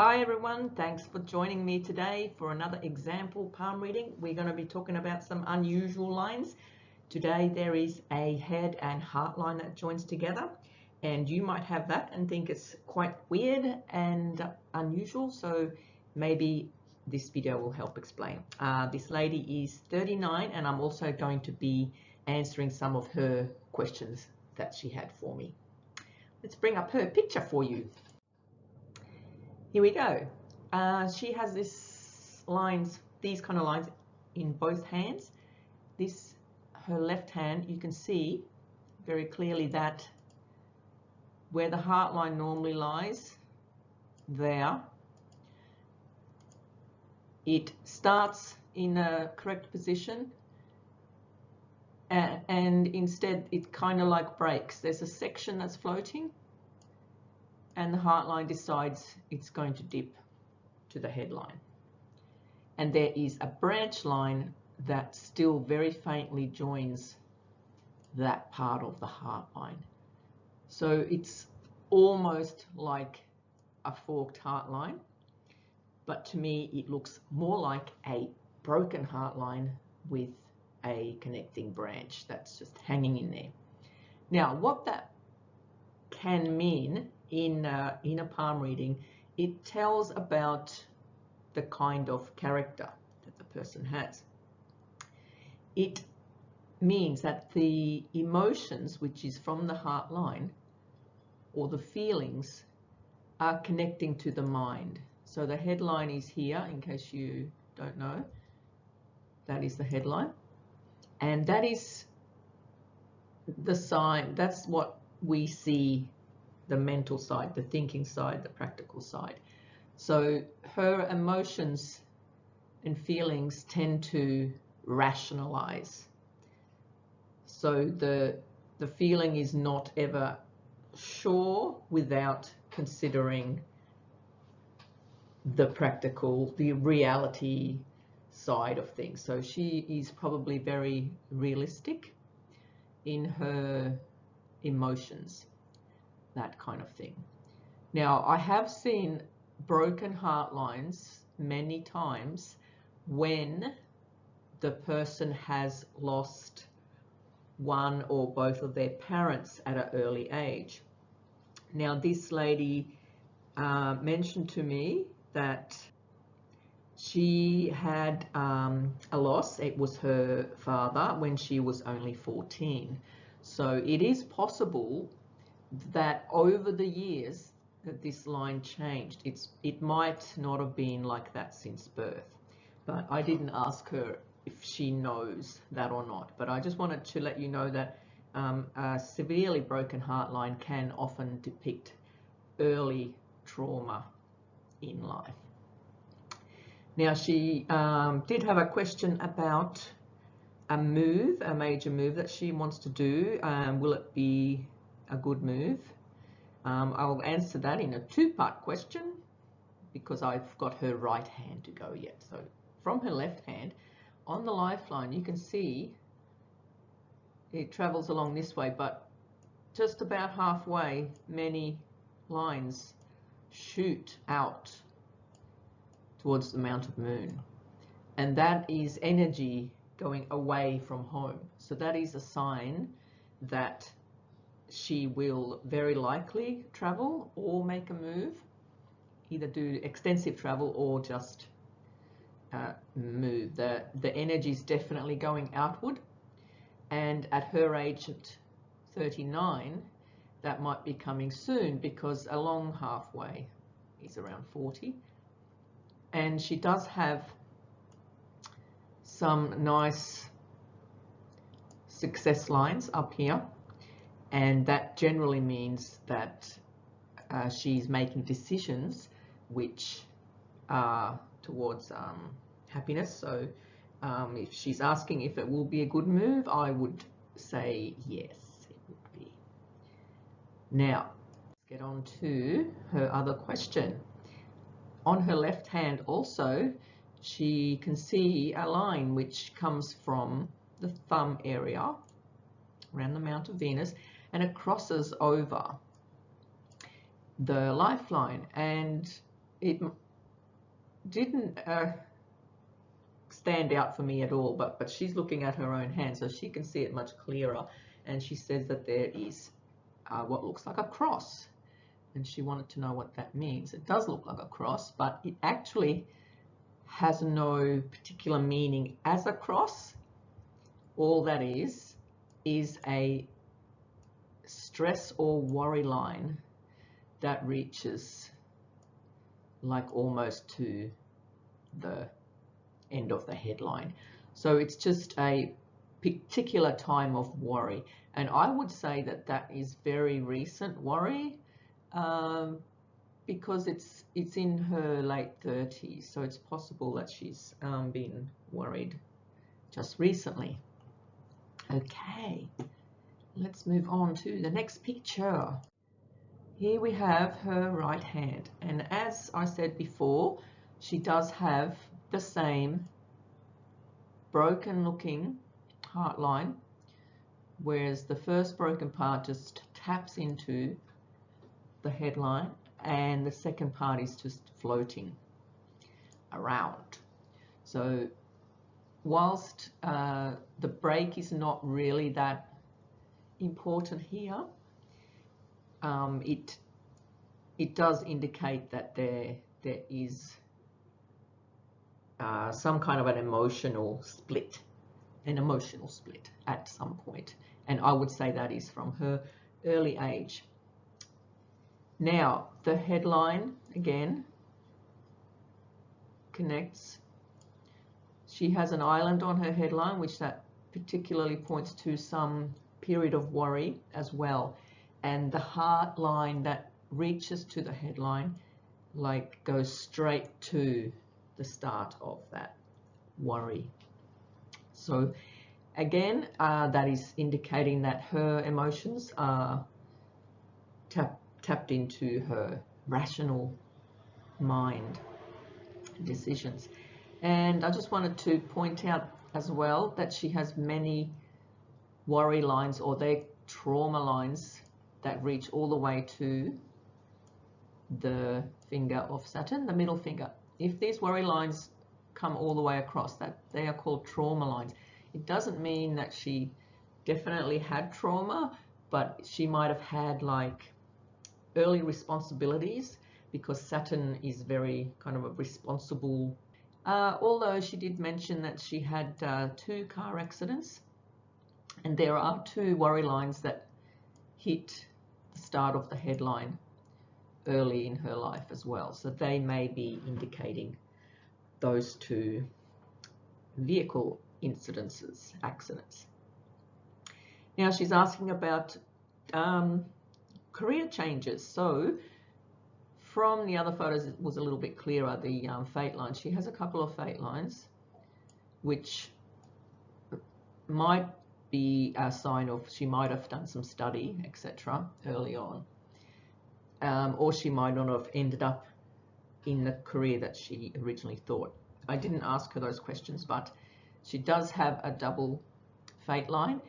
Hi everyone, thanks for joining me today for another example palm reading. We're going to be talking about some unusual lines. Today there is a head and heart line that joins together, and you might have that and think it's quite weird and unusual, so maybe this video will help explain. This lady is 39 and I'm also going to be answering some of her questions that she had for me. Let's bring up her picture for you. Here we go. She has these kind of lines in both hands. Her left hand, you can see very clearly that where the heart line normally lies, there, it starts in a correct position and instead it kind of like breaks. There's a section that's floating, and the heart line decides it's going to dip to the headline. And there is a branch line that still very faintly joins that part of the heart line. So it's almost like a forked heart line, but to me it looks more like a broken heart line with a connecting branch that's just hanging in there. Now, what that can mean in a palm reading, it tells about the kind of character that the person has. It means that the emotions, which is from the heart line, or the feelings, are connecting to the mind. So the headline is here, in case you don't know. That is the headline, and that is the sign. That's what we see, the mental side, the thinking side, the practical side. So her emotions and feelings tend to rationalize. So the feeling is not ever sure without considering the practical, the reality side of things. So she is probably very realistic in her emotions, that kind of thing. Now, I have seen broken heart lines many times when the person has lost one or both of their parents at an early age. Now, this lady mentioned to me that she had a loss. It was her father when she was only 14. So it is possible that over the years that this line changed. It might not have been like that since birth, but I didn't ask her if she knows that or not. But I just wanted to let you know that a severely broken heart line can often depict early trauma in life. Now, she did have a question about a move, a major move that she wants to do. Will it be a good move? I'll answer that in a two-part question because I've got her right hand to go yet. So from her left hand, on the lifeline, you can see it travels along this way, but just about halfway, many lines shoot out towards the Mount of Moon. And that is energy going away from home. So that is a sign that she will very likely travel or make a move, either do extensive travel or just move. The energy is definitely going outward, and at her age at 39, that might be coming soon because along halfway is around 40, and she does have some nice success lines up here. And that generally means that she's making decisions which are towards happiness. So if she's asking if it will be a good move, I would say yes, it would be. Now, let's get on to her other question. On her left hand also, she can see a line which comes from the thumb area around the Mount of Venus, and it crosses over the lifeline, and it didn't stand out for me at all, but she's looking at her own hand, so she can see it much clearer. And she says that there is what looks like a cross, and she wanted to know what that means. It does look like a cross, but it actually has no particular meaning as a cross. All that is a stress or worry line that reaches like almost to the end of the headline. So it's just a particular time of worry, and I would say that that is very recent worry, because it's in her late 30s, so it's possible that she's been worried just recently. Okay, let's move on to the next picture. Here we have her right hand, and as I said before, she does have the same broken looking heart line, whereas the first broken part just taps into the headline and the second part is just floating around. So whilst the break is not really that important here, it does indicate that there is some kind of an emotional split at some point, and I would say that is from her early age. Now the headline again connects. She has an island on her headline, which that particularly points to some period of worry as well, and the heart line that reaches to the headline like goes straight to the start of that worry. So again, that is indicating that her emotions are tapped into her rational mind decisions. And I just wanted to point out as well that she has many worry lines, or they're trauma lines, that reach all the way to the finger of Saturn, the middle finger. If these worry lines come all the way across, that they are called trauma lines. It doesn't mean that she definitely had trauma, but she might have had like early responsibilities, because Saturn is very kind of a responsible, although she did mention that she had 2 car accidents, and there are 2 worry lines that hit the start of the headline early in her life as well, so they may be indicating those 2 vehicle accidents. Now she's asking about career changes. So from the other photos it was a little bit clearer, the fate line. She has a couple of fate lines which might be a sign of she might have done some study, etc. early on, or she might not have ended up in the career that she originally thought. I didn't ask her those questions, but she does have a double fate line,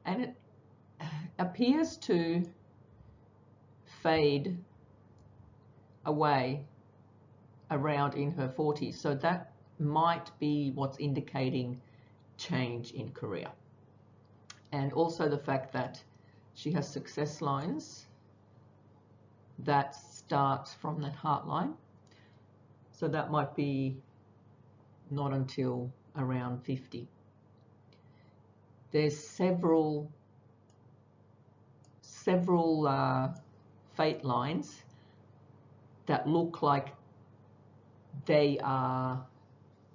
and it appears to fade away around in her 40s, so that might be what's indicating change in career. And also the fact that she has success lines that start from that heart line, so that might be not until around 50. There's several fate lines that look like they are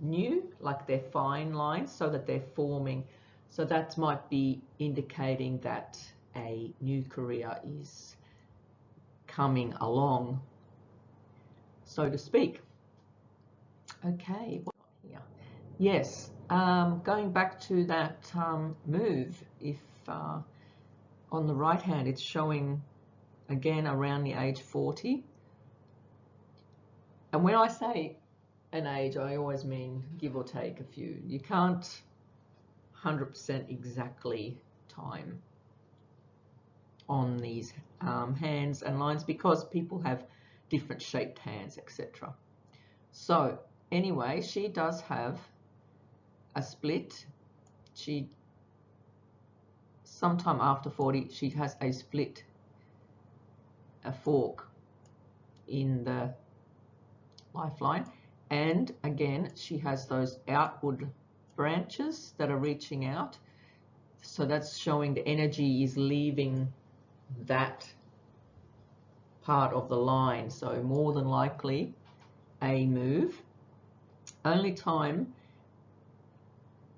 new, like they're fine lines, so that they're forming. So that might be indicating that a new career is coming along, so to speak. Okay, what here? Yes, going back to that move, if on the right hand it's showing again around the age 40. And when I say an age, I always mean give or take a few. You can't 100% exactly time on these hands and lines, because people have different shaped hands, etc. So anyway, she does have a split. She, sometime after 40, she has a split, a fork in the lifeline. And again, she has those outward branches that are reaching out. So that's showing the energy is leaving that part of the line. So more than likely a move. Only time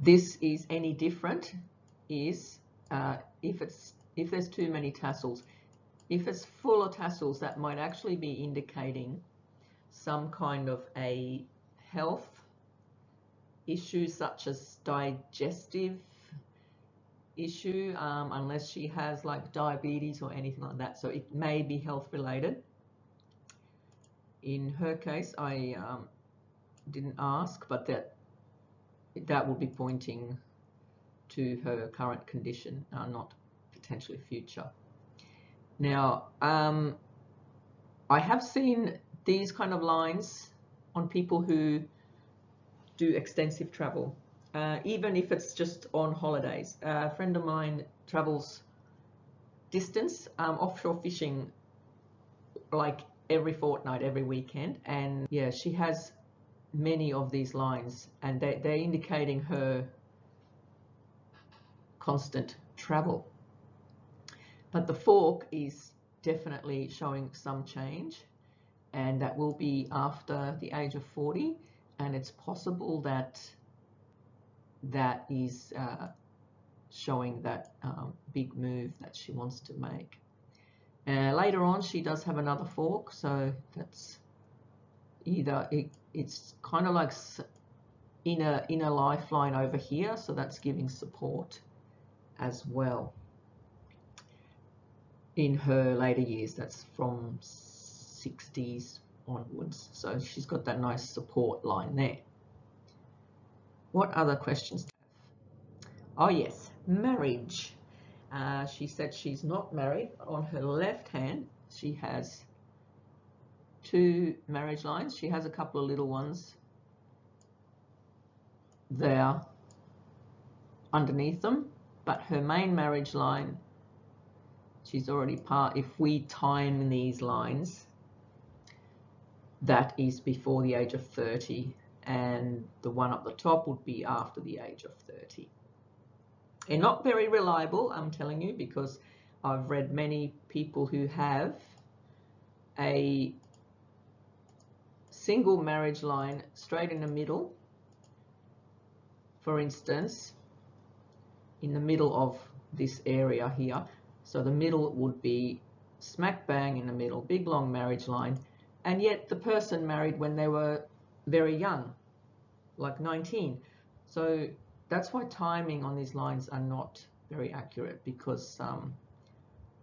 this is any different is if there's too many tassels. If it's full of tassels, that might actually be indicating some kind of a health issue, such as digestive issue, unless she has like diabetes or anything like that. So it may be health related. In her case, I didn't ask, but that would be pointing to her current condition, not potentially future. Now, I have seen these kind of lines on people who do extensive travel, even if it's just on holidays. A friend of mine travels distance, offshore fishing, like every fortnight, every weekend, and yeah, she has many of these lines, and they're indicating her constant travel. But the fork is definitely showing some change, and that will be after the age of 40, and it's possible that that is showing that big move that she wants to make. Later on, she does have another fork, so that's either it's kind of like in a lifeline over here, so that's giving support as well. In her later years, that's from 60s onwards, so she's got that nice support line there. What other questions? Oh yes, marriage. She said she's not married. On her left hand, she has 2 marriage lines. She has a couple of little ones there underneath them, but her main marriage line, she's already part. If we time these lines, that is before the age of 30, and the one up the top would be after the age of 30. And not very reliable, I'm telling you, because I've read many people who have a single marriage line straight in the middle. For instance, in the middle of this area here, so the middle would be smack bang in the middle, big long marriage line, and yet the person married when they were very young, like 19. So that's why timing on these lines are not very accurate, because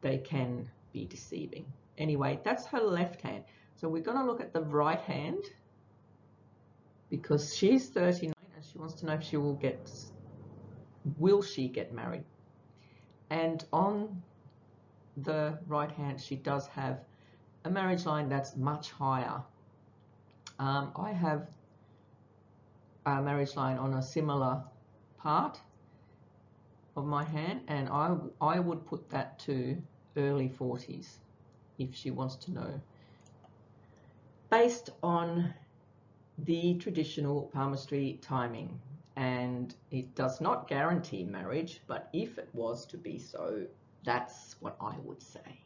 they can be deceiving. Anyway, that's her left hand. So we're going to look at the right hand, because she's 39 and she wants to know if she will she get married. And on the right hand, she does have a marriage line that's much higher. I have a marriage line on a similar part of my hand, and I would put that to early 40s if she wants to know, based on the traditional palmistry timing. And it does not guarantee marriage, but if it was to be so, that's what I would say.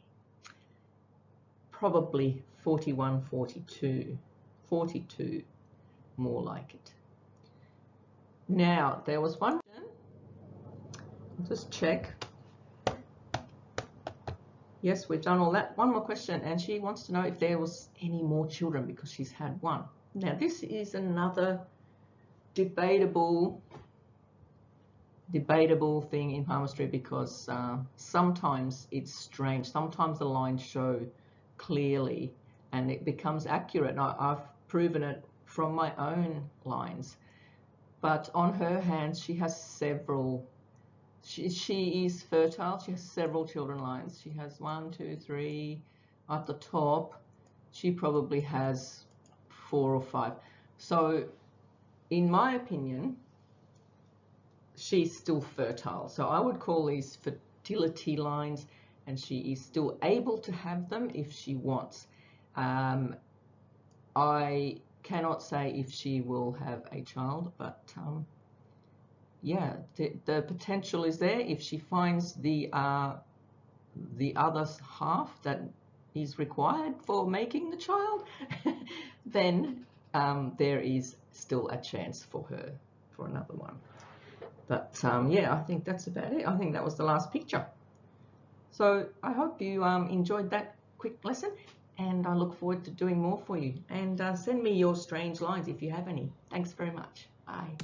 Probably 41, 42, 42, more like it. Now, there was one, just check. Yes, we've done all that. One more question, and she wants to know if there was any more children, because she's had one. Now, this is another debatable thing in palmistry, because sometimes it's strange. Sometimes the lines show clearly and it becomes accurate. I've proven it from my own lines. But on her hands, she has several. She is fertile. She has several children lines. She has 1, 2, 3. At the top, she probably has 4 or 5. So in my opinion, she's still fertile. So I would call these fertility lines, and she is still able to have them if she wants. I cannot say if she will have a child, but yeah, the potential is there. If she finds the other half that is required for making the child, then there is still a chance for her for another one. But yeah, I think that's about it. I think that was the last picture. So I hope you enjoyed that quick lesson, and I look forward to doing more for you. And send me your strange lines if you have any. Thanks very much. Bye.